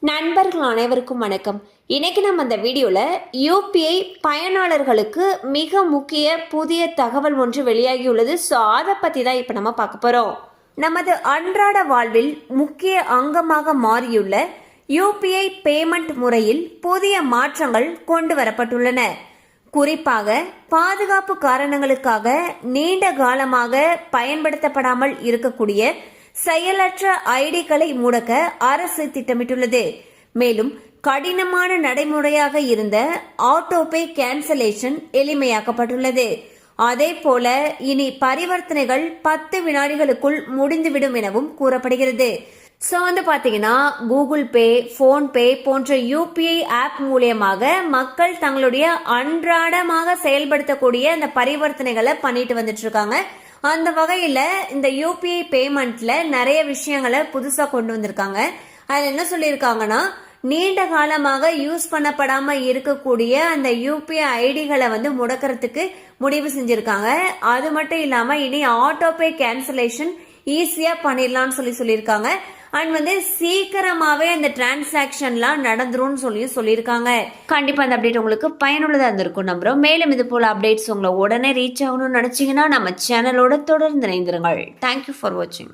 நண்பர்கள் அனைவருக்கும் வணக்கம். இன்னைக்கு நம்ம அந்த வீடியோல யூபிஐ பயனாளர்களுக்கு மிக முக்கிய புதிய தகவல் ஒன்று வெளியாகியுள்ளது. ஸோ அதை பத்தி தான் இப்ப நம்ம பார்க்க போறோம். நமது அன்றாட வாழ்வில் முக்கிய அங்கமாக மாறியுள்ள யூபிஐ பேமெண்ட் முறையில் புதிய மாற்றங்கள் கொண்டு வரப்பட்டுள்ளன. குறிப்பாக பாதுகாப்பு காரணங்களுக்காக நீண்ட காலமாக பயன்படுத்தப்படாமல் இருக்கக்கூடிய செயலற்ற ஐடிகளை முடக்க அரசு திட்டமிட்டுள்ளது. மேலும் கடினமான நடைமுறையாக இருந்த ஆட்டோபே கேன்சலேஷன் எளிமையாக்கப்பட்டுள்ளது. அதே போல இனி பரிவர்த்தனைகள் 10 வினாடிகளுக்குள் முடிந்துவிடும் எனவும் கூறப்படுகிறது. ஸோ பாத்தீங்கன்னா கூகுள் பே, போன்பே போன்ற யூபிஐ ஆப் மூலியமாக மக்கள் தங்களுடைய அன்றாடமாக செயல்படுத்தக்கூடிய அந்த பரிவர்த்தனைகளை பண்ணிட்டு வந்துட்டு இருக்காங்க. அந்த வகையில இந்த யூபிஐ பேமெண்ட்ல நிறைய விஷயங்களை புதுசா கொண்டு வந்திருக்காங்க. அதுல என்ன சொல்லியிருக்காங்கன்னா, நீண்ட காலமாக யூஸ் பண்ணப்படாம இருக்கக்கூடிய அந்த யூபிஐ ஐடிகளை முடக்கிறதுக்கு முடிவு செஞ்சிருக்காங்க. அது மட்டும் இல்லாம இனி ஆட்டோபே கேன்சலேஷன் ஈஸியா பண்ணிடலாம்னு சொல்லியிருக்காங்க. அண்ட் சீக்கிரமாவே அந்த டிரான்சாக்ஷன்லாம் நடந்துரும் சொல்லியிருக்காங்க. கண்டிப்பா அந்த அப்டேட் உங்களுக்கு பயனுள்ளதா இருந்திருக்கும் நம்புறோம். மேலும் இது போல அப்டேட்ஸ் உங்களை உடனே ரீச் ஆகணும்னு நினைச்சீங்கன்னா நம்ம சேனலோட தொடர்ந்து இணைந்திருங்கள். தேங்க்யூ ஃபார் வாட்சிங்.